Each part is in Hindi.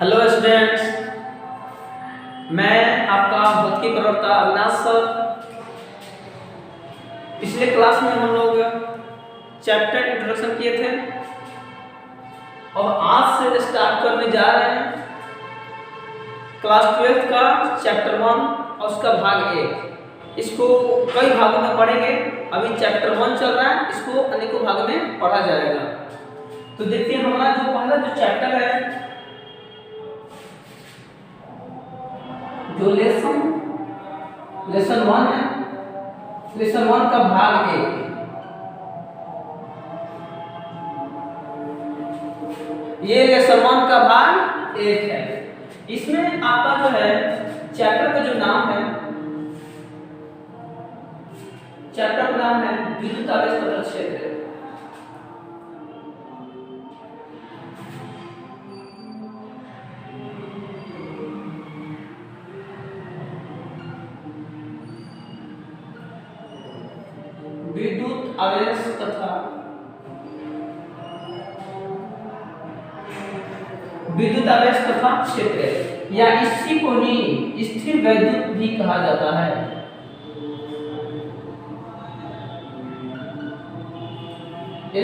हेलो स्टूडेंट्स, मैं आपका भौतिकी प्रवक्ता अविनाश सर। पिछले क्लास में हम लोग चैप्टर इंट्रोडक्शन किए थे और आज से स्टार्ट करने जा रहे हैं क्लास 12 का चैप्टर 1 और उसका भाग 1। इसको कई भागों में पढ़ेंगे। अभी चैप्टर 1 चल रहा है, इसको अनेकों भाग में पढ़ा जाएगा। तो देखिए, हमारा जो पहला जो चैप्टर है, जो लेसन 1 है, लेसन 1 का भाग 1। ये लेसन 1 का भाग 1 है। इसमें आपका जो है चैप्टर का जो नाम है, चैप्टर का नाम है विद्युत आवेश तथा क्षेत्र। विद्युत आवेश तथा क्षेत्र, या इसी को ही स्थिर वैद्युत भी कहा जाता है।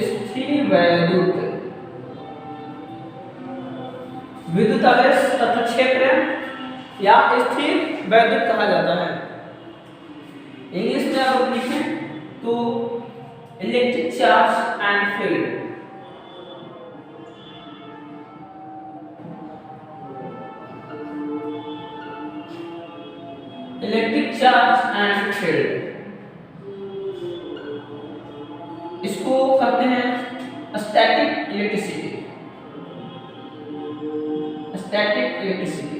स्थिर वैद्युत, विद्युत आवेश तथा क्षेत्र या स्थिर वैद्युत कहा जाता है। इंग्लिश में आप लिखें तो electric charge and field. Electric charge and field, इसको कहते हैं static electricity. Static electricity,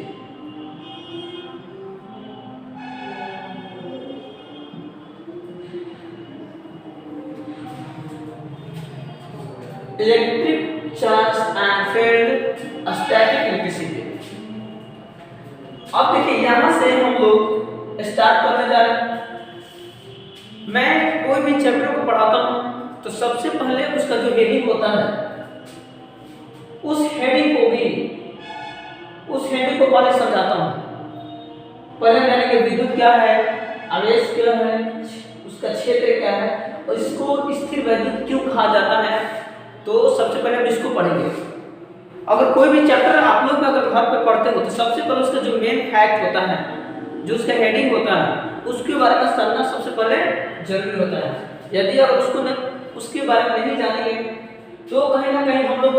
electric charge and field, static electricity. अब देखिए, यहां से हम लोग स्टार्ट करने जा रहे हैं। मैं कोई भी चैप्टर को पढ़ाता हूं तो सबसे पहले उसका जो हेडिंग होता है, उस हेडिंग को पहले समझाता हूं। पहले मैंने कि विद्युत क्या है, आवेश क्या है, उसका क्षेत्र क्या है और इसको स्थिर वैद्युत क्यों कहा जाता है। तो सबसे पहले हम इसको पढ़ेंगे। अगर कोई भी चैप्टर आप लोग अगर घर पे पढ़ते हो तो सबसे पहले उसका जो मेन फैक्ट होता है, जो उसका हेडिंग होता है, उसके बारे में जानना सबसे पहले जरूरी होता है। यदि आप उसके बारे में नहीं जानेंगे तो कहीं ना कहीं हम लोग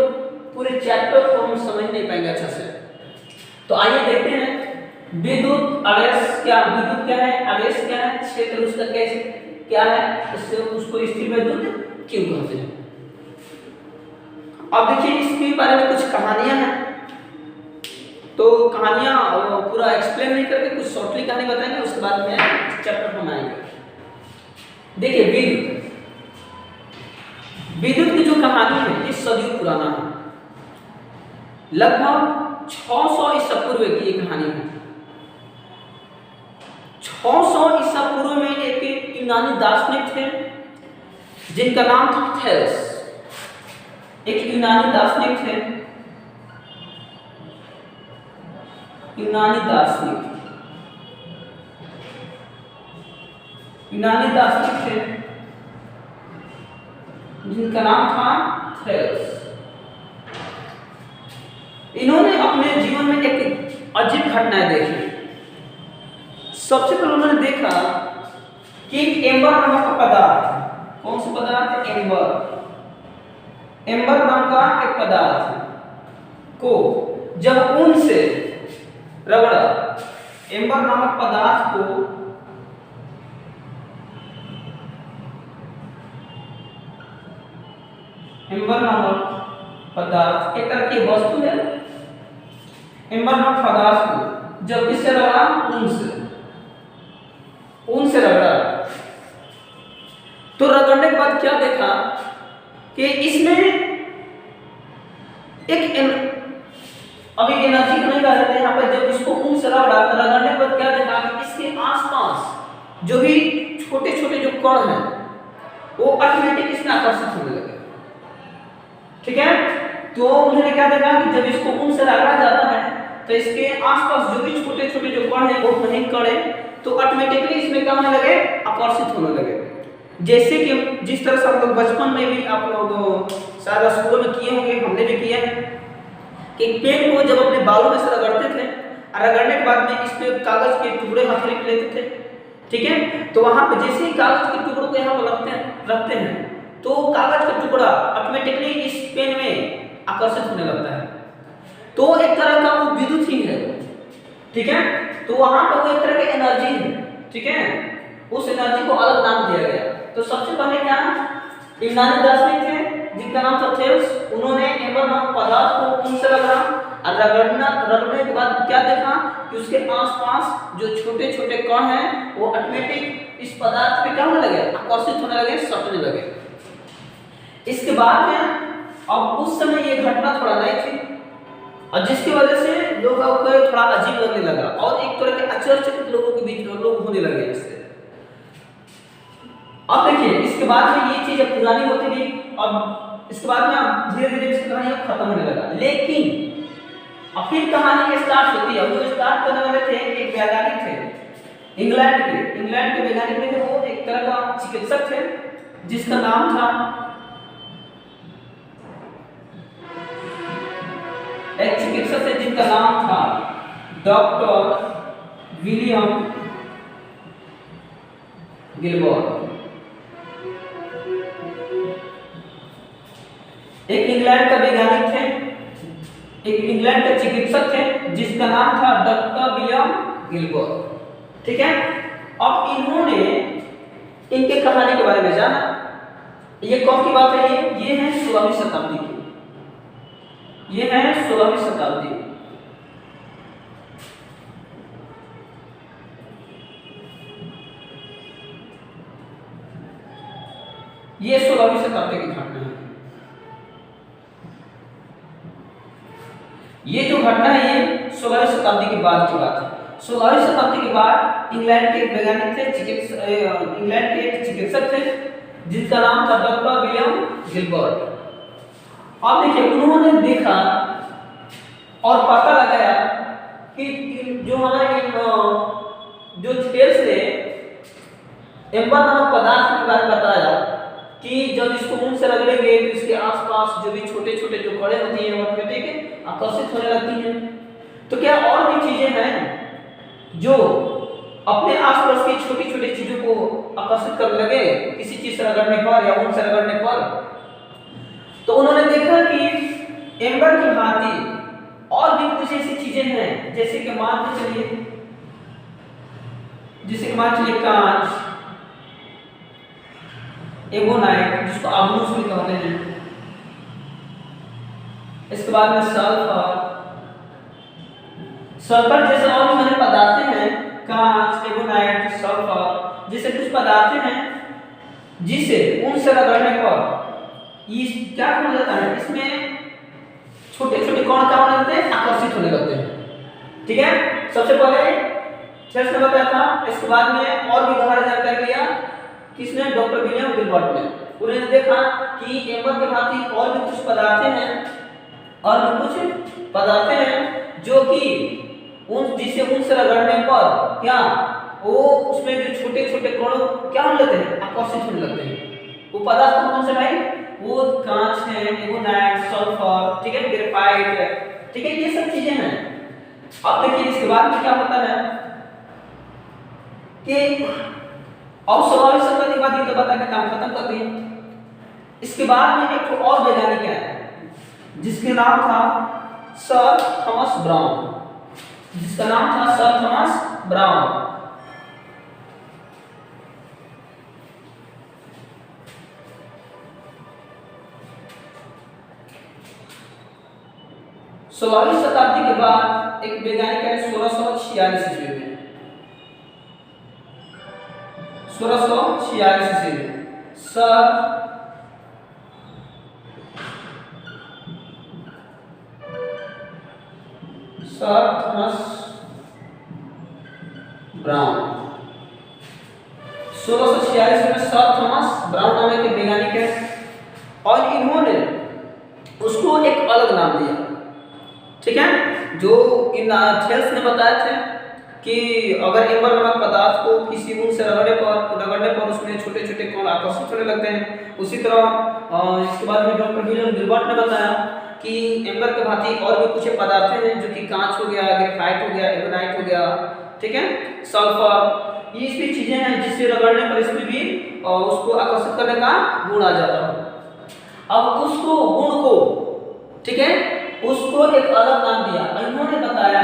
पूरे चैप्टर को हम समझ नहीं पाएंगे अच्छा से। तो आइए देखते हैं विद्युत आवेश क्या, विद्युत क्या है, आवेश क्या है, क्षेत्र उसका कैसे क्या है, उससे उसको स्थिर वैद्युत क्यों कहते हैं। अब देखिए, इसके बारे में कुछ कहानियां हैं, तो कहानियां पूरा एक्सप्लेन नहीं करके कुछ शॉर्टली कहानी बताएंगे, उसके बाद में चैप्टर हम आएंगे। देखिए, विद्युत की जो कहानी है ये सदियों पुराना है। लगभग 600 ईसा पूर्व की ये कहानी है। 600 ईसा पूर्व में एक यूनानी दार्शनिक थे जिनका नाम था थेल्स। एक यूनानी दार्शनिक थे, यूनानी दार्शनिक थे जिनका नाम था थेल्स। इन्होंने अपने जीवन में एक अजीब घटनाएं देखी। सबसे पहले उन्होंने देखा कि एम्बर नामक का पदार्थ, कौन सा पदार्थ, एम्बर नाम का एक पदार्थ को जब ऊन से रगड़ा, एम्बर नामक पदार्थ को एम्बर नामक पदार्थ एक तरह की वस्तु है। एम्बर नामक पदार्थ को जब किससे रगड़ा, ऊन से रगड़ा, तो रगड़ने के बाद क्या देखा कि इसमें एक अभी एनर्जी नहीं रह रहे यहाँ पर। जब इसको ऊन से रगड़ने के बाद क्या देखा कि इसके आसपास जो भी छोटे छोटे जो कण हैं वो ऑटोमेटिक इसमें आकर्षित होने लगे। ठीक है, तो उन्होंने क्या देखा कि जब इसको ऊन से रगड़ा जाता है तो इसके आसपास जो भी छोटे छोटे जो कण है वो वहीं कण है तो ऑटोमेटिकली इसमें क्या होने लगे, आकर्षित होने लगे। जैसे कि जिस तरह से हम लोग बचपन में भी आप लोग शायद स्कूल में किए होंगे, हमने भी किया है कि पेन को जब अपने बालों में से रगड़ते थे और रगड़ने के बाद में इस पे कागज के टुकड़े हथेली पे लेते थे, ठीक है। तो वहां पे जैसे ही कागज के टुकड़ों को यहाँ पर रखते हैं तो कागज का टुकड़ा ऑटोमेटिकली इस पेन में आकर्षित होने लगता है। तो एक तरह का वो विद्युत ही है, ठीक है। तो वहां पर वो एक तरह की एनर्जी है, ठीक है। उस एनर्जी को अलग नाम दिया गया। तो सबसे पहले क्या यूनानी दार्शनिक थे जिनका नाम था थेल्स, उन्होंने एम्बर नामक पदार्थ को ऊन से रगड़ा और रगड़ने के बाद क्या देखा कि उसके आसपास जो छोटे छोटे कण हैं वो ऑटोमेटिक इस पदार्थ पे क्या होने लगे, आकर्षित होने लगे, सटने लगे। इसके बाद में अब उस समय ये घटना थोड़ा नई थी और जिसकी वजह से लोगों को थोड़ा अजीब लगने लगा और एक तरह के आश्चर्यचकित लोगों के बीच में लोग होने लगे इससे। अब देखिए इसके बाद में ये चीज अब पुरानी होती गई, अब इसके बाद में अब धीरे धीरे इसकी कहानी खत्म होने लगा। लेकिन अब फिर कहानी स्टार्ट होती है। वो स्टार्ट करने वाले थे एक वैज्ञानिक थे इंग्लैंड के वैज्ञानिक थे। वो एक तरह का चिकित्सक थे जिसका नाम था डॉक्टर विलियम गिलबर्ट। एक इंग्लैंड का वैज्ञानिक थे, एक इंग्लैंड का चिकित्सक थे जिसका नाम था डॉक्टर विलियम गिलबर्ट, ठीक है। अब इन्होंने इनके कहानी के बारे में जाना। ये कौन की बात है? ये है 16वीं शताब्दी की, ये है 16वीं शताब्दी। ये 16वीं शताब्दी की घटना है। ये जो घटना है ये 16वीं शताब्दी के बाद की बात है। 16वीं शताब्दी के बाद इंग्लैंड के एक वैज्ञानिक थे, इंग्लैंड के एक चिकित्सक थे जिसका नाम था डॉक्टर विलियम गिलबर्ट। अब देखिए उन्होंने देखा और पता लगाया कि जो हमारे जो थेल्स ने एम्बर नामक पदार्थ के बारे में बताया कि जब इसको ऊन से रगड़ेंगे तो इसके आसपास जो भी छोटे छोटे जो कड़े होती हैं ऑटोमेटिक आकर्षित होने लगती हैं। तो क्या और भी चीजें हैं जो अपने आसपास की छोटी छोटी चीजों को आकर्षित करने लगे किसी चीज से रगड़ने पर या ऊन से रगड़ने पर? तो उन्होंने देखा कि एम्बर की भांति और भी कुछ ऐसी चीजें हैं जैसे कि मान के चलिए कांच, एबोनाइट जिसको आबनूस भी कहते हैं, इसके बाद में सल्फर जैसे और भी मैंने पदार्थ हैं, कांच, एबोनाइट, सल्फर जैसे कुछ पदार्थ हैं जिसे ऊन से रगड़ने पर ये क्या हो जाता है, इसमें छोटे छोटे कण क्या होने लगते हैं, आकर्षित होने लगते हैं, ठीक है। सबसे पहले थेल्स ने बताया था, इसके बाद में और भी गहरा जानकारी लिया किसने, डॉक्टर विलियम गिलबर्ट ने। उन्होंने देखा कि एम्बर के भांति और भी कुछ पदार्थ हैं जो कि जिसे ऊन से रगड़ने पर क्या वो उसमें जो छोटे छोटे कण क्या होने लगते हैं, आकर्षित होने लगते हैं। वो पदार्थ कौन से भाई? वो कांच है, एबोनाइट, सल्फर, ठीक है, ग्रेफाइट है, ठीक है, ये सब चीजें हैं। अब देखिए इसके बाद में क्या होता है कि और 16वीं शताब्दी के बाद ये तो बता के काम खत्म कर दिया। इसके बाद में एक और वैज्ञानिक आया जिसके नाम था सर थॉमस ब्राउन, जिसका नाम था सर थॉमस ब्राउन। सोलहवीं शताब्दी के बाद एक वैज्ञानिक है 1646 ईस्वी में, 1646 ईस्वी में सर थॉमस ब्राउन। 1646 में सर थॉमस ब्राउन नाम के वैज्ञानिक है और इन्होंने उसको एक अलग नाम दिया। ठीक है, जो इन थेल्स ने बताया थे कि अगर एम्बर नामक पदार्थ को किसी ऊन से रगड़ने पर उसमें छोटे छोटे कण आकर्षित होने लगते हैं। उसी तरह इसके बाद में डॉक्टर विलियम गिलबर्ट ने बताया कि एम्बर के भांति और भी कुछ पदार्थ हैं जो कि कांच हो गया, ग्रेफाइट हो गया, एबोनाइट हो गया, ठीक है, सल्फर, ये भी चीजें हैं जिससे रगड़ने पर इसमें भी उसको आकर्षित करने का गुण आ जाता है। अब उसको गुण को, ठीक है, उसको एक अलग नाम दिया। इन्होंने बताया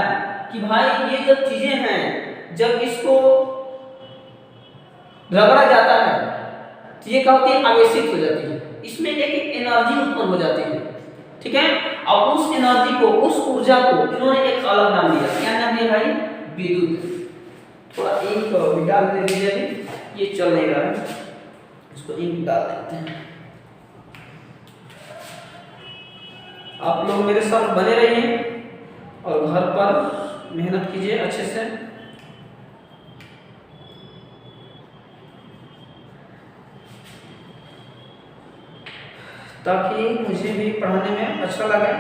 कि भाई ये जब चीजें हैं, जब इसको रगड़ा जाता है तो ये क्या होती है, आवेशित हो जाती है, इसमें एक एनर्जी उत्पन्न हो जाती है। ठीक है, और उस एनर्जी को, उस ऊर्जा को इन्होंने एक अलग नाम दिया। क्या नाम दिया भाई, विद्युत। थोड़ा इंक डाल दे दीजिए, ये चल नहीं रहा है, इसको इंक डाल देते हैं। आप लोग मेरे साथ बने रहिए और घर पर मेहनत कीजिए अच्छे से। ताकि मुझे भी पढ़ाने में अच्छा लगे।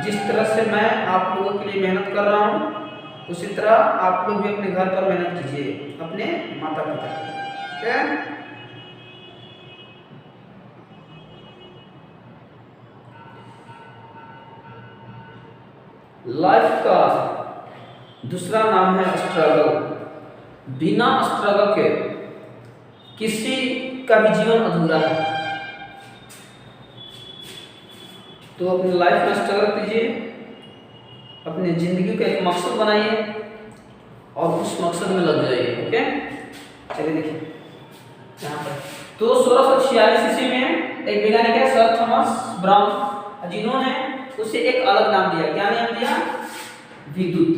जिस तरह से मैं आप लोगों के लिए मेहनत कर रहा हूँ, उसी तरह आप लोग भी अपने घर पर मेहनत कीजिए, अपने माता पिता। ठीक है, लाइफ का दूसरा नाम है स्ट्रगल। बिना स्ट्रगल के किसी का भी जीवन अधूरा है। तो अपनी लाइफ में स्ट्रगल कीजिए, अपनी जिंदगी का एक मकसद बनाइए और उस मकसद में लग जाइए। ओके, चलिए देखिए यहाँ पर। तो 1646 ईस्वी में एक वैज्ञानिक है सर थॉमस ब्राउन, जिन्होंने उसे एक अलग नाम दिया। क्या नाम दिया, विद्युत।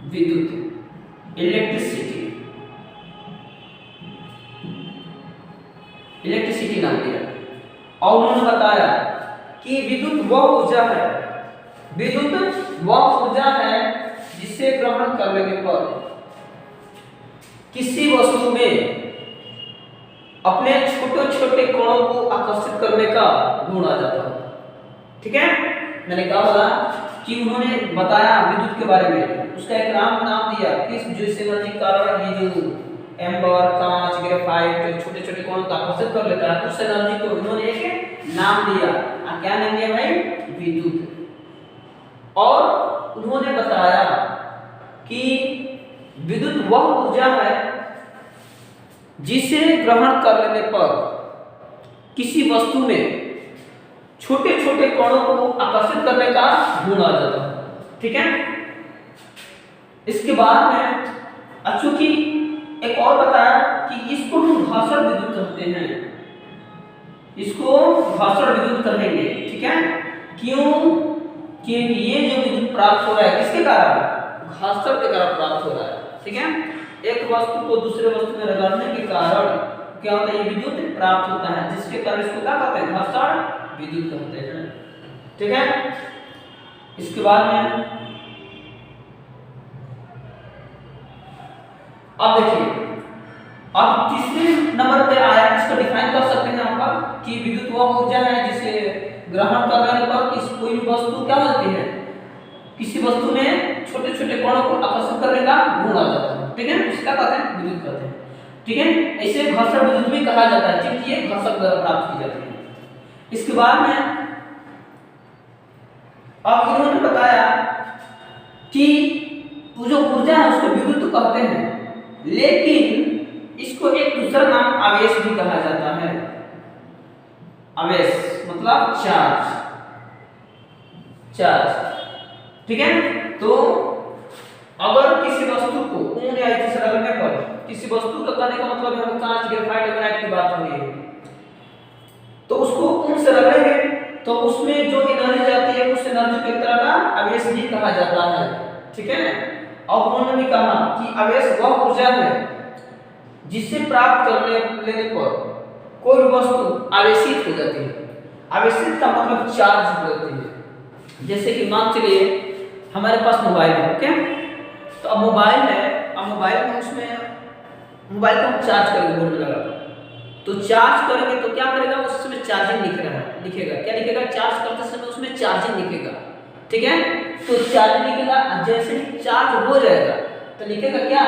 विद्युत, इलेक्ट्रिसिटी, इलेक्ट्रिसिटी नाम दिया। और उन्होंने बताया कि विद्युत वह ऊर्जा है, विद्युत वह ऊर्जा है जिसे ग्रहण करने पर किसी वस्तु में अपने छोटे छोटे कणों को आकर्षित करने का गुण आ जाता है। ठीक है, मैंने कहा बोला कि उन्होंने बताया विद्युत के बारे में, उसका एक नाम दिया किस जिस एनर्जी के कारण ये जो एम्बर, कांच, ग्रेफाइट छोटे छोटे कणों को आकर्षित कर लेता है, उस एनर्जी को उन्होंने एक नाम दिया। क्या नाम दिया भाई, विद्युत। और उन्होंने बताया कि विद्युत वह ऊर्जा है जिसे ग्रहण कर लेने पर किसी वस्तु में छोटे छोटे कणों को आकर्षित करने का गुण आ जाता है। ठीक है, इसके बाद में चूंकि एक और बताया कि इसको हम घर्षण विद्युत कहते हैं, इसको घर्षण विद्युत कहेंगे। ठीक है, क्यों, कि ये जो विद्युत प्राप्त हो रहा है किसके कारण, घर्षण के कारण प्राप्त हो रहा है। ठीक है, एक वस्तु को दूसरे वस्तु में रगड़ने के कारण क्या होता है, ये विद्युत प्राप्त होता है, जिसके कारण इसको क्या कहते हैं, घर्षण विद्युत कहते हैं। ठीक है, इसके बाद में अब देखिए, अब तीसरे नंबर पे आया, इसको डिफाइन कर सकते हैं यहाँ पर कि विद्युत वह ऊर्जा है जिसे ग्रहण करने पर कोई भी वस्तु क्या होती है, किसी वस्तु में छोटे छोटे कणों को आकर्षित करने का गुण आ जाता है। ठीक है, इसका कहते हैं विद्युत कहते हैं। ठीक है, ऐसे घर्षण विद्युत भी कहा जाता है, क्योंकि ये घर्षण द्वारा प्राप्त की जाती है। इसके बाद में अब इन्होंने बताया कि जो ऊर्जा है उसको विद्युत कहते हैं, लेकिन इसको एक दूसरा नाम आवेश भी कहा जाता है। आवेश मतलब चार्ज, चार्ज। ठीक है, तो अगर किसी वस्तु को ऊन या इसी से रगड़ने पर, किसी वस्तु का कहने का मतलब है कांच, ग्रेफाइट, एबोनाइट की बात हो रही है, तो उसको ऊन से रगड़ेंगे तो उसमें जो एनर्जी जाती है उस एनर्जी को एक तरह का आवेश भी कहा जाता है। ठीक है, और उन्होंने भी कहा कि आवेश वह ऊर्जा है जिसे प्राप्त करने लेने पर कोई वस्तु आवेशित हो जाती है। आवेशित का मतलब चार्ज हो जाती है। जैसे कि मान चलिए हमारे पास मोबाइल है, ओके, तो अब मोबाइल है, अब मोबाइल में उसमें मोबाइल को हम चार्ज करेंगे बोर्ड में लगा, तो चार्ज करेंगे तो क्या करेगा, उसमें चार्जिंग लिखेगा। क्या लिखेगा, चार्ज करते समय उसमें चार्जिंग लिखेगा। ठीक है, तो चार्जिंग लिखेगा, जैसे ही चार्ज हो जाएगा तो लिखेगा क्या,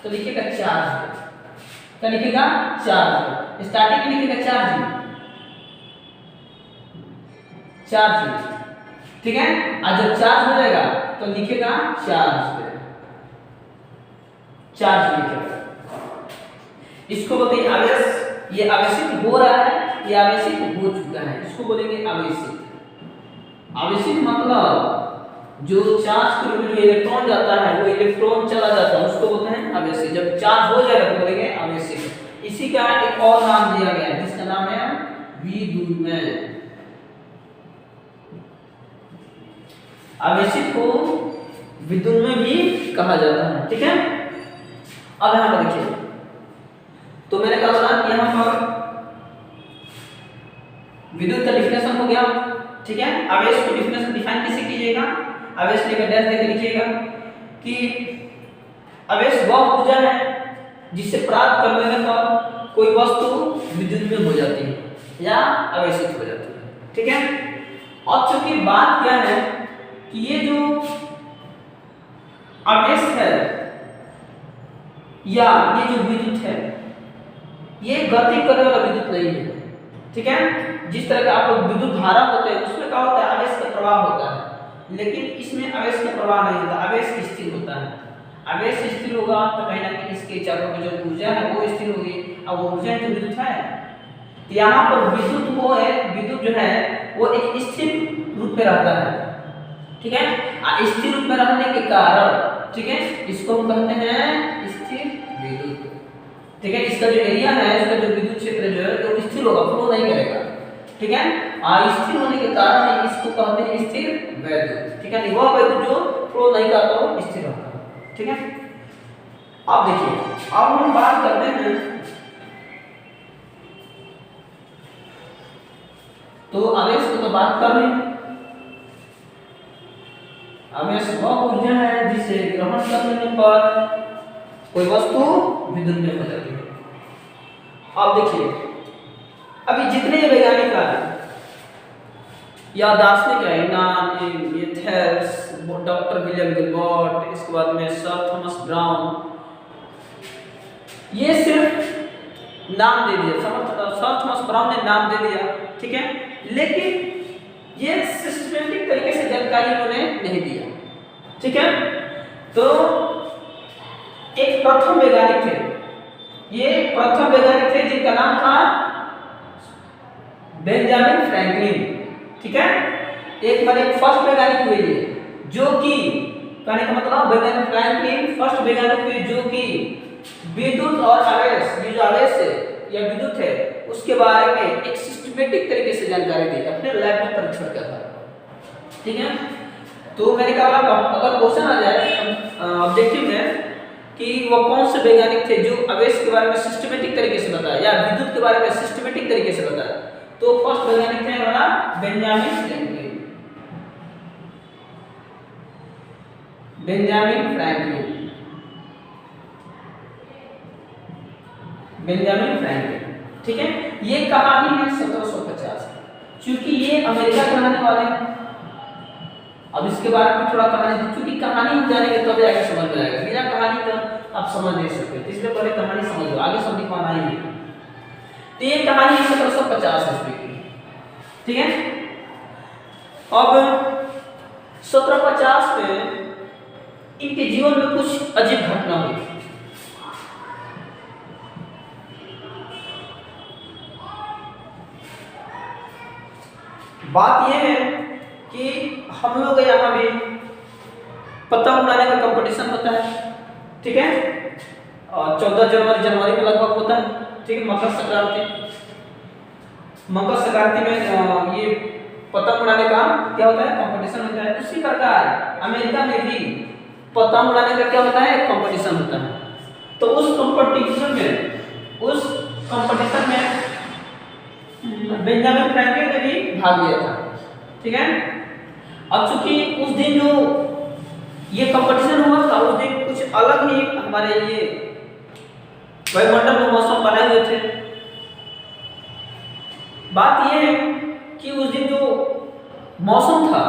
तो लिखेगा चार्ज। क्या लिखेगा, चार्ज। स्टार्टिंग में लिखेगा चार्जिंग। ठीक है, और जब चार्ज हो जाएगा तो लिखेगा चार्ज लिखेगा। इसको बोलते हैं आवेश। ये आवेशित हो रहा है, ये आवेशित हो चुका है, इसको बोलेंगे आवेशित। आवेशित मतलब जो चार्ज के रूप में इलेक्ट्रॉन जाता है, वो इलेक्ट्रॉन चला जाता है, उसको बोलते हैं आवेशित। जब चार्ज हो जाएगा तो बोलेंगे आवेशित। इसी का एक और नाम दिया गया है जिसका नाम है विद्युन्मय। आवेशित को विद्युन्मय भी कहा जाता है। ठीक है, अब यहां पर देखिए, तो मैंने कहा था कि यहां पर विद्युत का डिफिनेशन हो गया। ठीक है, आवेश को डिफिनेशन डिफाइन कैसे कीजिएगा, आवेश लेकर डैश देकर लिखिएगा कि आवेश वह ऊर्जा है जिसे प्राप्त कर लेने पर कोई वस्तु विद्युत में हो जाती है या आवेशित हो जाती है। ठीक है, अब चूंकि बात क्या है कि ये जो आवेश है या ये जो विद्युत है, ये गति करने वाला विद्युत नहीं है। ठीक है, जिस तरह का आप लोग विद्युत धारा होते हैं उसमें क्या होता है, आवेश का प्रवाह होता है, लेकिन इसमें आवेश का प्रवाह नहीं होता, आवेश स्थिर होता है। आवेश स्थिर होगा तो कहीं ना कहीं इसके चारों में जो ऊर्जा है वो स्थिर होगी, और वो ऊर्जा तो विद्युत है। यहाँ पर विद्युत वो है, विद्युत जो है वो एक स्थिर रूप में रहता है। ठीक है, स्थिर रूप में रहने के कारण, ठीक है, इसको हम कहते हैं स्थिर विद्युत। ठीक है, इसका जो एरिया है, इसका जो विद्युत क्षेत्र जो है वो स्थिर होगा, फ्लो नहीं करेगा। ठीक है, स्थिर होने के कारण इसको कहते हैं स्थिर वैद्युत। ठीक है, वह वैद्युत जो फ्लो नहीं करता वो स्थिर होता है। ठीक है, अब देखिए, अब हम बात करते हैं, तो आवेश को तो बात कर रहे हैं। आवेश वह ऊर्जा है जिसे ग्रहण करने पर कोई वस्तु विद्युत में हो जाती है। अब देखिए, अभी जितने वैज्ञानिक आए या दार्शनिक आए, ये थेल्स, डॉक्टर विलियम गिलबर्ट, इसके बाद में सर थॉमस ब्राउन, ये सिर्फ नाम दे दिया, सर थॉमस ब्राउन ने नाम दे दिया। ठीक है, लेकिन ये सिस्टमैटिक तरीके से जानकारी उन्होंने नहीं दिया। ठीक है, तो एक प्रथम वैज्ञानिक थे, ये प्रथम वैज्ञानिक थे जिनका नाम था बेंजामिन फ्रैंकलिन। ठीक है, एक फर्स्ट वैज्ञानिक हुए ये, जो कि कहने का मतलब बेंजामिन फ्रैंकलिन फर्स्ट वैज्ञानिक हुए जो कि विद्युत और आवेश, ये जो आवेश है या विद्युत है उसके बारे में एक सिस्टमैटिक तरीके से जानकारी दी, अपने लैब में परीक्षण किया था। ठीक है, तो मैंने कहा अगर क्वेश्चन आ जाए ऑब्जेक्टिव में कि वो कौन से वैज्ञानिक थे जो आवेश के बारे में सिस्टमैटिक तरीके से बताया या विद्युत के बारे में सिस्टमैटिक तरीके से बताया, तो फर्स्ट वैज्ञानिक थे हमारा बेंजामिन फ्रैंकलिन। बेंजामिन फ्रैंकलिन ठीक है, ये कहानी है 1750। क्योंकि ये अमेरिका के रहने वाले हैं। अब इसके बारे में थोड़ा कहानी, क्योंकि कहानी हम जानेंगे तो आगे समझ में आएगा, बिना कहानी का आप समझ नहीं सकते, इसलिए पहले कहानी समझ लो, आगे सब दिखाना ही है। तो ये कहानी 1750 ईस्वी की। ठीक है, अब 1750 में इनके जीवन में कुछ अजीब घटना हुई। बात यह है कि हम लोग यहाँ भी पतंग उड़ाने का कंपटीशन होता है। ठीक है, 14 जनवरी में लगभग होता है। ठीक है, मकर संक्रांति में ये पतंग उड़ाने का क्या होता है, कंपटीशन होता है। उसी प्रकार अमेरिका में भी पतंग उड़ाने का क्या होता है, कंपटीशन होता है। तो उस कंपटीशन में बेंजामिन फ्रैंकलिन ने भी भाग लिया था। ठीक है, अब चूंकि उस दिन जो ये कंपटीशन हुआ था, उस दिन कुछ अलग ही हमारे ये वायुमंडल में मौसम बने हुए थे। बात यह है कि उस दिन जो मौसम था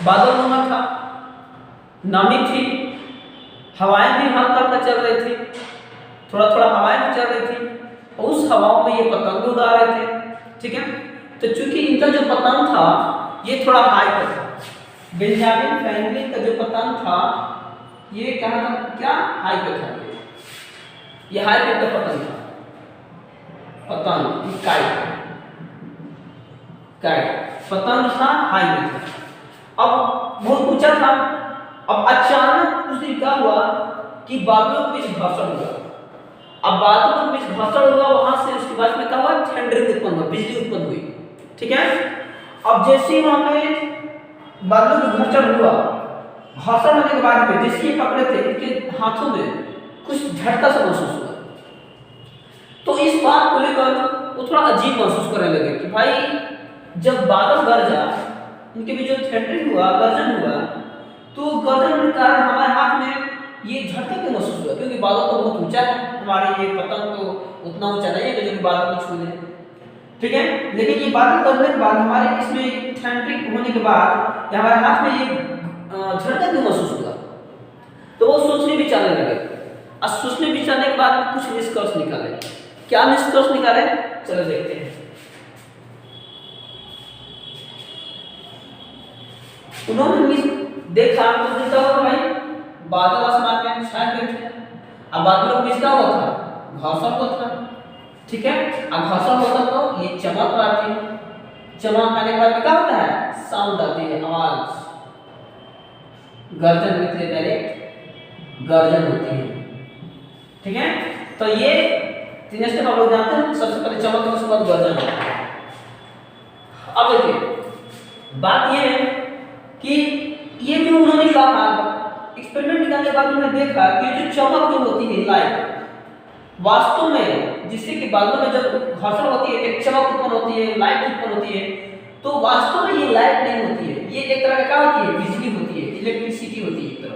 बादलनुमा था, नमी थी, हवाएं भी हल्का हल्का चल रही थी, थोड़ा थोड़ा हवाएं भी चल रही थी और उस हवाओं में ये पतंग उड़ा रहे थे। ठीक है, तो चूंकि इनका जो पतंग था ये थोड़ा हाई पर था, बेंजामिन फ्रैंकलिन का जो पतंग था ये कहाँ था, क्या हाई पे था, ये हाई पे का पतंग था, पतंग काइट पतंग था, हाई में था। अब बहुत ऊंचा था। अब अचानक उस दिन क्या हुआ कि बादलों के बीच घर्षण हुआ। अब बादलों के बीच घर्षण हुआ, वहां से उसके बाद में क्या हुआ, थंडरिंग उत्पन्न हुआ, बिजली उत्पन्न हुई। ठीक है, अब जैसे ही वहां पे बादलों में घर्षण हुआ, घर्षण होने के बाद में जिसके पकड़े थे उनके हाथों में कुछ झटका सा महसूस हुआ। तो इस बात को लेकर वो थोड़ा अजीब महसूस करने लगे कि भाई जब बादल गरजा, इनके बीच जो थंडरिंग हुआ, गर्जन हुआ, तो गर्जन के कारण हमारे हाथ में ये झटका क्यों महसूस हुआ, क्योंकि बादल तो बहुत ऊंचा है, हमारे ये पतंग तो उतना ऊंचा नहीं है कि जो बादल को छू ले। ठीक है, लेकिन ये बादल गरजने के बाद हमारे इसमें थंडरिंग होने के बाद या हमारे हाथ में ये झटका क्यों महसूस हुआ। तो वो सोचने विचारने लगे। अब सोचने विचारने के बाद कुछ निष्कर्ष निकाले। क्या निष्कर्ष निकाले, चलो देखते हैं। उन्होंने देखा कुछ दिन हुआ भाई, बादल आसमान में छाए हुए थे। अब बादलों के बीच क्या हुआ था, घर्षण हुआ था। ठीक है, अब घर्षण होता तो ये चमक आती, चमक आने के बाद क्या होता है, साउंड आती है, आवाज, गर्जन होती है, डायरेक्ट गर्जन होती है। ठीक है, तो ये तीन स्टेप आप लोग जानते हैं, सबसे पहले चमक, उसके बाद गर्जन होता है। अब देखिए बात ये है कि ये जो उन्होंने कहा, एक्सपेरिमेंट करने के बाद उन्होंने देखा कि जो चमक जो होती है, लाइट, वास्तव में जिससे कि बादलों में जब घर्षण होती है एक चमक उत्पन्न होती है, लाइट उत्पन्न होती है, तो वास्तव में ये लाइट नहीं होती है, ये एक तरह का क्या होती है, बिजली होती है, इलेक्ट्रिसिटी होती है, एक तरह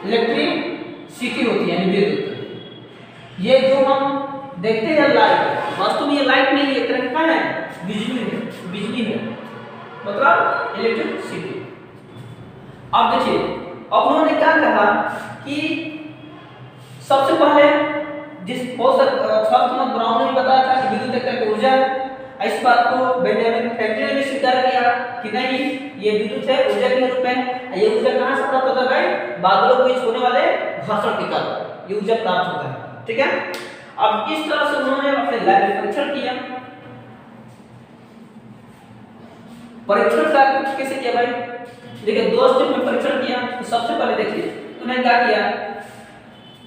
इलेक्ट्रिसिटी होती है, यानी विद्युत। ये जो हम देखते हैं लाइट, वास्तव में ये लाइट नहीं है, एक तरह का है, बिजली है, बिजली है, मतलब इलेक्ट्रिसिटी। अब देखिए, अब उन्होंने क्या कहा कि सबसे पहले जिस थॉमस ब्राउन ने बताया था कि विद्युत एक तरह की ऊर्जा है, इस बात को बेंजामिन फ्रैंकलिन ने भी स्वीकार किया कि नहीं, ये विद्युत है, ऊर्जा के रूप में। ये ऊर्जा कहां से प्राप्त होता है, बादलों के बीच होने वाले घर्षण के कारण ये ऊर्जा प्राप्त होता है। ठीक है, अब इस तरह से उन्होंने अपने लैब में परीक्षण किया। परीक्षण कैसे किया भाई, देखिए दो स्टेप में परीक्षण किया। तो सबसे पहले देखिए उन्होंने क्या किया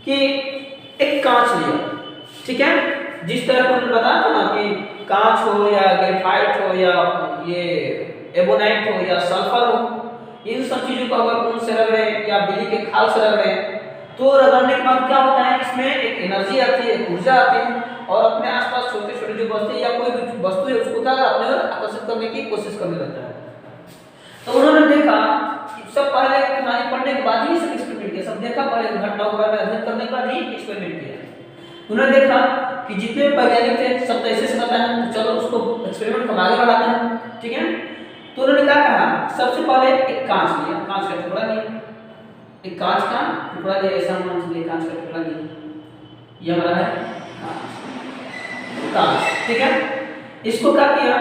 कि एक कांच लिया। ठीक है, जिस तरह उन्होंने बताया था ना कि कांच हो या ग्रेफाइट हो या ये एबोनाइट हो या सल्फर हो, इन सब चीजों को अगर उनसे रगड़े या बिजली के खाल से रगड़े, तो रगड़ने के बाद क्या होता है, इसमें एक एनर्जी आती है, एक ऊर्जा आती है, और अपने आसपास छोटे छोटे जो वस्तु या कोई भी वस्तु है उसको अपने ओर आकर्षित करने की कोशिश करने लगता है। तो उन्होंने देखा कि सब पहले कहानी पढ़ने के बाद ही सब एक्सपेरिमेंट किया, सब देखा, पहले घटनाओं के बारे में अध्ययन करने के बाद ही एक्सपेरिमेंट किया। उन्होंने देखा कि जितने वैज्ञानिक थे सब तो ऐसे समझता है, तो चलो उसको एक्सपेरिमेंट को आगे बढ़ाते हैं। ठीक है, तो उन्होंने क्या कहा, सबसे पहले एक कांच लिया, कांच का टुकड़ा लिया, एक कांच का टुकड़ा लिया, ऐसा मान लीजिए कांच का टुकड़ा लिया, ये हमारा है कांच। ठीक है, इसको क्या किया,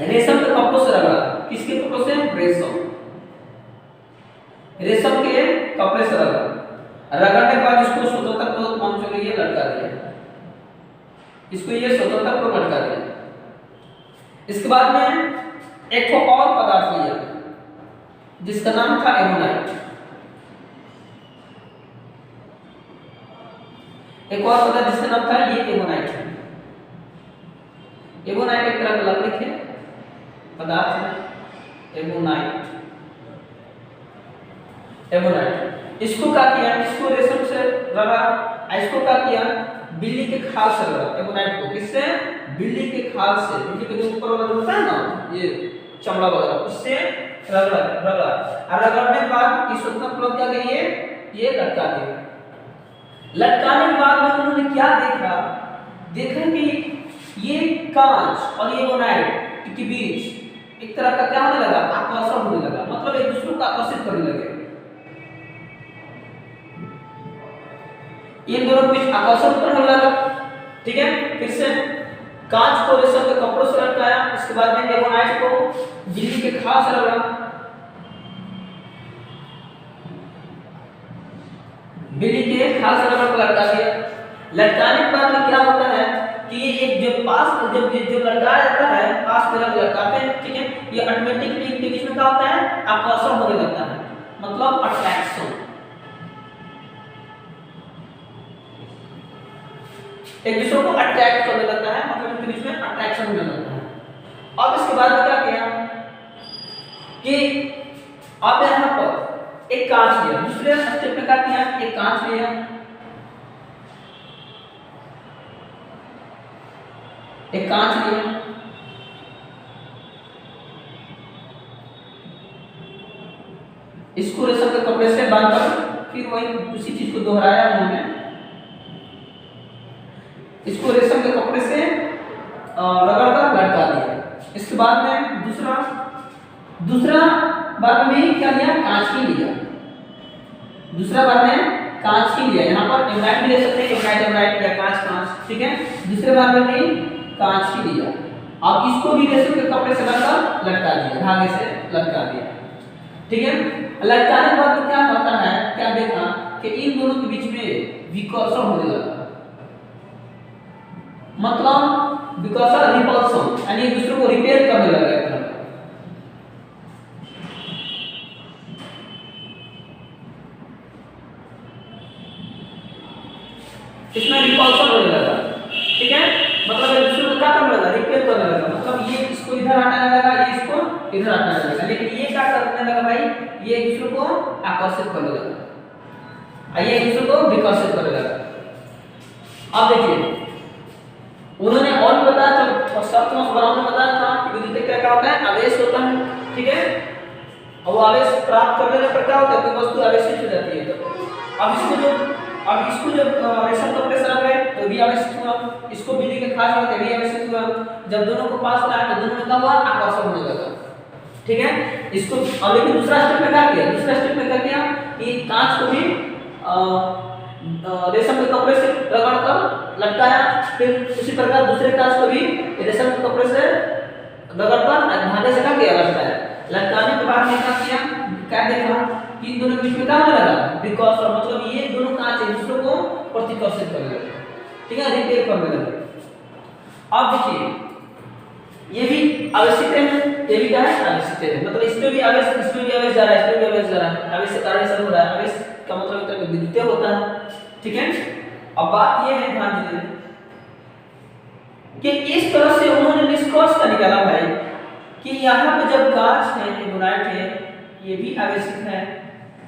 रेशम के कपड़ों से रगड़ा। किसके कपड़ों से, रेशम के कपड़े से रगड़ा। रगड़ने के बाद इसको स्वतंत्र मान चलिए लटका दिया, इसको ये स्वतंत्र लटका दिया। इसके बाद में एक और पदार्थ लिया जिसका नाम था एमोनाइट। एक और पदार्थ जिसका नाम था ये एमोनाइट है। एमोनाइट एक तरह का लकड़ी है पदार्थ है, एमोनाइट। एमोनाइट इसको क्या किया, इसको रेशम से रगड़ा, इसको क्या किया, बिल्ली के खाल से रगड़ा। एमोनाइट को किससे, बिल्ली के खाल से, बिल्ली के जो ऊपर वाला होता है ना ये चमड़ा वगैरह, उससे रगड़ा रगड़ा। और रगड़ने के बाद इस सूत्र प्लग क्या करिए, ये लटका दिया। लटकाने के बाद में उन्होंने क्या देखा देखा कि ये कांच और ये गोनाइट के बीच एक तरह का क्या होने लगा, आकर्षण होने लगा, मतलब एक दूसरे को आकर्षित करने लगे। इन दोनों के बीच आकर्षण उत्पन्न होने लगा। ठीक है, फिर से कांच को रेशम के कपड़ों से लटकाया, इसके बाद में एगोनाइट को बिल्ली के खाल से रगड़ा, बिल्ली के खाल से रगड़ कर लटका दिया। लटकाने के बाद में क्या होता है कि ये एक जो पास जो लटकाया जाता है, पास में लटकाते हैं, ठीक है, ये ऑटोमेटिकली इनके बीच में क्या होता है, आकर्षण होने लगता है, मतलब अट्रैक्शन। एक दूसरे को अट्रैक्ट करने लगता है, मतलब इनके बीच में अट्रैक्शन होने लगता है। अब इसके बाद में क्या किया कि अब यहाँ पर एक कांच लिया, दूसरे स्टेप में क्या किया, एक कांच लिया, एक कांच लिया, इसको रेशम के कपड़े से बांधकर फिर वही उसी चीज को दोहराया उन्होंने, इसको रेशम के कपड़े से रगड़कर लटका दिया। इसके बाद में दूसरा बार में क्या लिया, कांच ही लिया, दूसरा बार में कांच ही लिया। यहाँ पर एमराइट भी ले सकते हैं, एमराइट या कांच, ठीक है। दूसरे बार में भी कांच ही लिया। अब इसको भी रेशम के कपड़े से लटका दिया, धागे से लटका दिया, ठीक है। लटकाने के बाद क्या होता है, क्या देखा कि इन दोनों के बीच में विकर्षण होने लगा, मतलब विकर्षण रिपल्सन, यानी एक दूसरे को रिपेल करने लगा एक तरह। इसमें रिपल्सन होने लगा, ठीक है, मतलब एक दूसरे को क्या करने लगा, रिपेल करने लगा, मतलब ये इसको इधर हटाने लगा, ये इसको इधर हटाने लगा, लेकिन ये क्या करने लगा भाई, ये एक दूसरे को आकर्षित करने लगा, ये एक दूसरे को विकर्षित करने लगा। अब देखिए उन्होंने और भी बताया, तो सब थॉमस ब्राउन ने बताया था कि विद्युत क्रिया क्या होता है, आवेश होता है, ठीक है, और वो आवेश प्राप्त करने पर क्या होता है, कोई वस्तु आवेशित हो जाती है। तो अब इसको जब रेशम कपड़े से रख रहे तो भी आवेशित हुआ, इसको बिल्ली के खास होते भी आवेशित हुआ। जब दोनों को पास लाया तो दोनों में क्या हुआ, आकर्षण होने लगा, ठीक है। इसको अब लेकिन दूसरा स्टेप में क्या किया, दूसरा स्टेप में क्या किया कि कांच को भी रेशम के कपड़े से रगड़कर लटकाया, फिर उसी प्रकार दूसरे कांच को भी रेशम के कपड़े से रगड़कर धागे से क्या किया, लटकाया। लटकाने के बाद में क्या देखा कि इन दोनों के बीच में क्या होने लगा, विकर्षण, मतलब ये दोनों कांच एक दूसरे को प्रतिकर्षित करने लगे, ठीक है, रिपेल करने लगे। अब देखिए ये भी आवेशित है, ये भी क्या है, आवेशित है, मतलब इसमें भी आवेश, इसमें भी आवेश जा रहा है, इसमें भी आवेश जा रहा है, आवेश से कारण सब हो रहा है, आवेश का मतलब एक तरह का विद्युतीय होता है, ठीक है। अब बात ये है, ध्यान दीजिए कि इस तरह से उन्होंने निष्कर्ष का निकाला भाई कि यहाँ पे जब कांच है, एगोनाइट है, ये भी आवेशित है,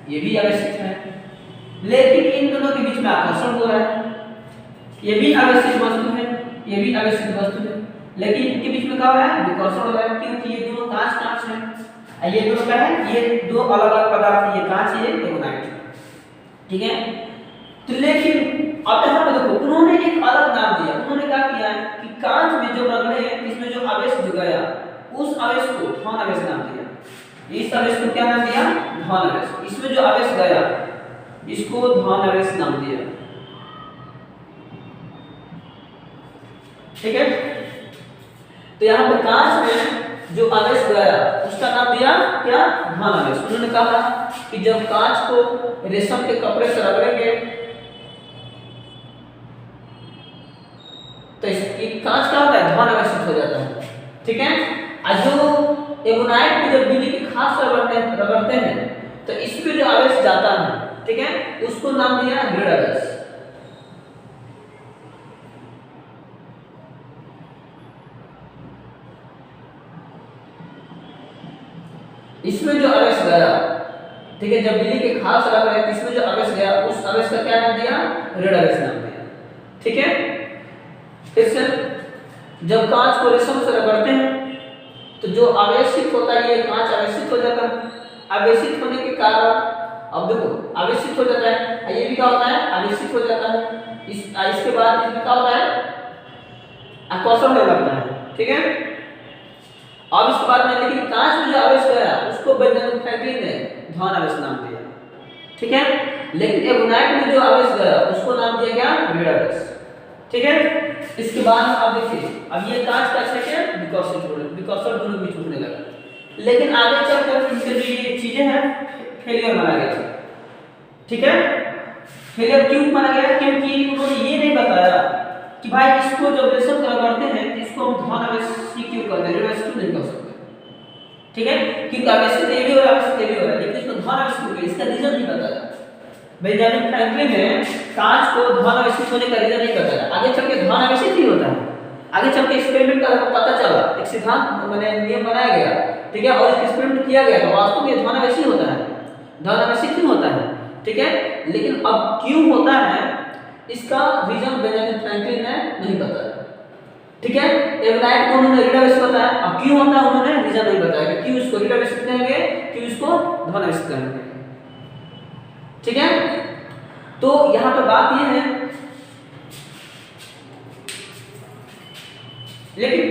ये भी आवेशित है, लेकिन इन दोनों के बीच में आकर्षण हो रहा है, ये भी आवेशित वस्तु है, ये भी आवेशित वस्तु है, लेकिन इनके बीच में क्या हो रहा है, विकर्षण हो रहा है, क्योंकि ये दोनों कांच है, ये दोनों क्या है, ये दो अलग अलग पदार्थ, ये कांच, ये एगोनाइट, ठीक है। तो लेकिन अब यहाँ पे देखो उन्होंने एक अलग नाम दिया, उन्होंने क्या किया कि कांच में जो रगड़े हैं, इसमें जो आवेश जो गया, उस आवेश को धन आवेश नाम दिया, इस आवेश को क्या नाम दिया, धन आवेश। इसमें जो आवेश गया इसको धन आवेश नाम दिया, ठीक है। तो यहाँ पे कांच में जो आवेश गया उसका नाम दिया क्या, धन आवेश। उन्होंने कहा कि जब कांच को रेशम के कपड़े से रगड़ेंगे तो इस कांच क्या होता है, धन आवेशित हो जाता है, ठीक है। और जो एगोनाइट में जब बिल्ली की खास से रगड़ते हैं तो इसमें जो आवेश जाता है, ठीक है, उसको नाम दिया ऋण आवेश। इसमें जो आवेश गया, ठीक है, जब बिल्ली के खास रग रहे हैं इसमें जो आवेश गया, उस आवेश का क्या नाम दिया, ऋण आवेश नाम दिया, ठीक है। फिर से जब कांच को रेशम से रगड़ते हैं तो जो आवेशित होता है, ये कांच आवेशित हो जाता है, आवेशित होने के कारण अब देखो आवेशित हो जाता है, ये भी क्या होता है, आवेशित हो जाता है। इसके बाद इसमें क्या होता है, आकर्षण होने लगता है। ठीक है, अब इसके बाद में लेकिन कांच में जो आवेश गया उसको बेंजामिन फ्रैंकलिन ने ध्रुव आवेश नाम दिया। ठीक है, लेकिन एबोनाइट में जो आवेश गया उसको नाम दिया गया रीड आवेश। ठीक है, इसके बाद अब देखिए, अब ये कांच का सेकंड विकर्षण दोनों बीच होने लगा, लेकिन आगे चलकर इनके जो ये चीजें हैं फेलियर माना गया। ठीक है, फेलियर क्यों माना गया? क्योंकि उन्होंने ये नहीं बताया कि भाई इसको जब रिएक्शन करते हैं तो इसको हम ध्रुव आवेश क्यों करते हैं, रीड आवेश क्यों नहीं कर सकते। ठीक है, क्योंकि आवेश ये भी हो रहा है, आवेश ये भी हो रहा है, लेकिन इसको ध्रुव आवेश क्यों, इसका रीजन नहीं बताया। बेंजामिन फ्रैंकलिन ने कांच को ध्रुव आवेशित होने का रीजन नहीं बताया। आगे चल के ध्रुव आवेशित ही होता है, आगे चल के एक्सपेरिमेंट का पता चला, एक सिद्धांत मैंने नियम बनाया गया। ठीक है, और एक्सपेरिमेंट किया गया तो वास्तव में ध्रुव आवेशित होता है, ध्रुव आवेशित ही होता है। ठीक है, लेकिन अब क्यों होता है इसका रीजन बेंजामिन फ्रैंकलिन ने नहीं बताया। ठीक है, एबोनाइट को उन्होंने रीड आवेश बताया, अब क्यों होता है उन्होंने रीजन नहीं बताया कि क्यों इसको रीड आवेश कहेंगे, क्यों इसको ध्रुव आवेश कहेंगे। ठीक है, तो यहां पे बात ये है, लेकिन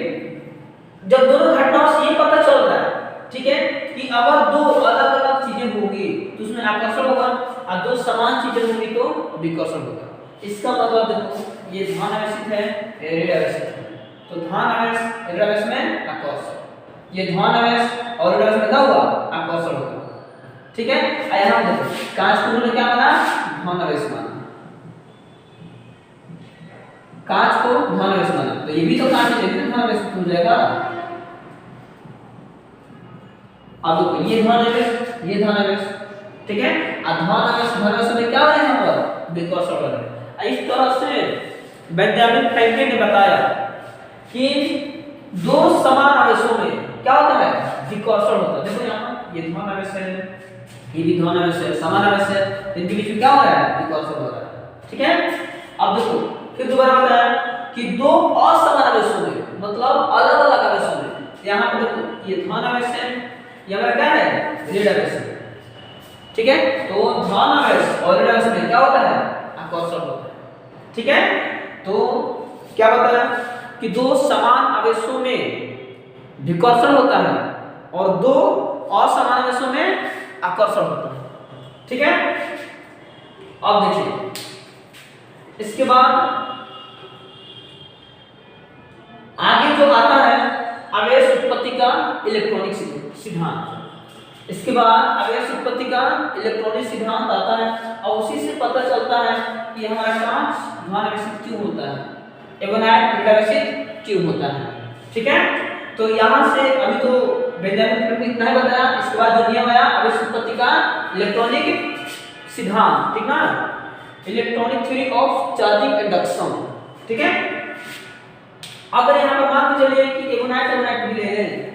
जब दोनों घटनाओं से ये पता चल रहा है, ठीक है, कि अगर दो अलग अलग चीजें होंगी तो उसमें आकर्षण होगा, और दो समान चीजें होंगी तो विकर्षण होगा। इसका मतलब देखो, ये ध्रुव आवेशित है, ये रीड आवेशित है, तो ध्रुव आवेश रीड आवेश में आकर्षण, ये ध्रुव आवेश और रीड आवेश में क्या होगा, आकर्षण होगा। ठीक है, यहां देखो कांच को उन्होंने क्या माना, ध्रुव आवेश माना, कांच को ध्रुव आवेश माना, तो ये भी तो कांच है, ध्रुव आवेश हो जाएगा। अब देखो ये ध्रुव आवेश, ये ध्रुव आवेश। ठीक है, ध्रुव आवेश में क्या हो रहा है, यहाँ पर विकर्षण हो रहा है। इस तरह से बेंजामिन फ्रैंकलिन ने बताया कि दो समान आवेशों में क्या होता है, विकर्षण होता है। देखो यहाँ ये ध्रुव आवेश है, ये भी ध्रुव आवेश है, समान आवेश है, इनके बीच में क्या हो रहा है, विकर्षण हो रहा है। ठीक है, अब देखो फिर दोबारा बताया कि दो असमान आवेशों में, मतलब अलग अलग आवेशों में, यहाँ पे देखो ये ध्रुव आवेश है, ये हमारा क्या है, रीड आवेश है। ठीक है, तो ध्रुव आवेश और रीड आवेश में क्या होता है, आकर्षण होता है। ठीक है, तो क्या बताया कि दो समान आवेशों में विकर्षण होता है और दो असमान आवेशों में आकर्षण होता है। ठीक है, अब देखिए इसके बाद आगे जो आता है आवेश उत्पत्ति का इलेक्ट्रॉनिक सिद्धांत। इसके बाद आवेश उत्पत्ति का इलेक्ट्रॉनिक सिद्धांत आता है, और उसी से पता चलता है कि हमारा कांच ध्रुव आवेशित क्यों होता है, एबोनाइट रीड आवेशित क्यों होता है। ठीक है, तो यहाँ से अभी तो बेंजामिन फ्रैंकलिन ने इतना ही बताया। इसके बाद जो नियम आया आवेश उत्पत्ति का इलेक्ट्रॉनिक सिद्धांत, ठीक ना, electronic theory of charging induction. ठीक है, अगर यहाँ पर मान के चलिए कि एबोनाइट भी ले लें,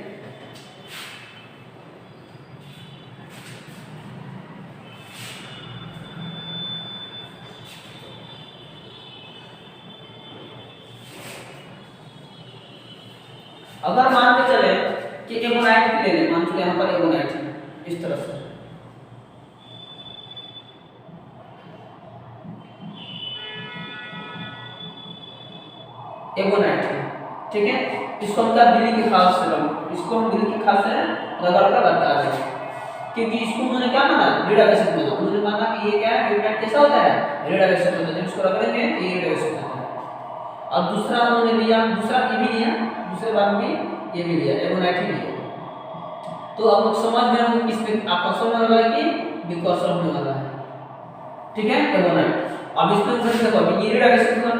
अगर मान के चले कि एबोनाइट ले लें, मान चलो यहाँ पर एबोनाइट है इस तरह से, एबोनाइट है। ठीक है, इसको हम क्या बिजली की खास से इसको हम बिजली की खास से रगड़ कर बता दें, क्योंकि इसको उन्होंने क्या माना, रीड आवेशित माना। उन्होंने माना कि ये क्या है, एबोनाइट कैसा होता है, रीड आवेशित होता है, जब इसको रगड़ेंगे तो ये रीड आवेशित होता है। और दूसरा उन्होंने लिया, दूसरा ये भी लिया, दूसरे बार में ये भी लिया, एबोनाइट ही लिया। तो अब लोग समझ में हम इसमें आकर्षण होने वाला है कि विकर्षण होने वाला है। ठीक है, एबोनाइट। अब इसमें देखो अभी ये रीड आवेशित हुआ,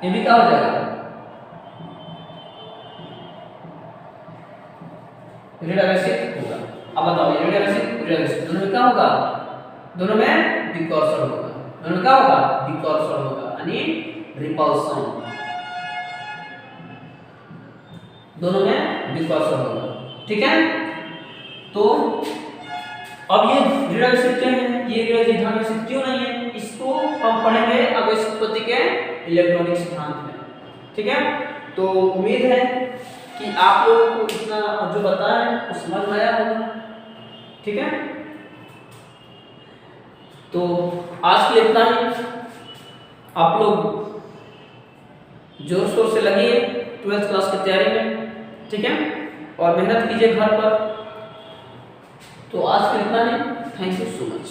ये भी क्या हो जाएगा, रीड आवेशित होगा। अब बताओ ये रीड आवेशित दोनों में क्या होगा, दोनों में विकर्षण होगा, दोनों में क्या होगा, विकर्षण होगा, यानी रिपल्शन, दोनों में विकर्षण होगा। ठीक है, तो अब ये रीड आवेशित क्या है, ये रीड आवेशित क्यों नहीं है, इसको हम पढ़ेंगे आवेश उत्पत्ति के इलेक्ट्रॉनिक सिद्धांत में। ठीक है, तो उम्मीद है कि आप लोगों को इतना जो बताया है वो समझ में आया होगा। ठीक है, तो आज के लिए इतना ही। आप लोग जोर शोर से लगिए 12th क्लास की तैयारी में, ठीक है, और मेहनत कीजिए घर पर। तो आज के लिए इतना ही। Thank you so much.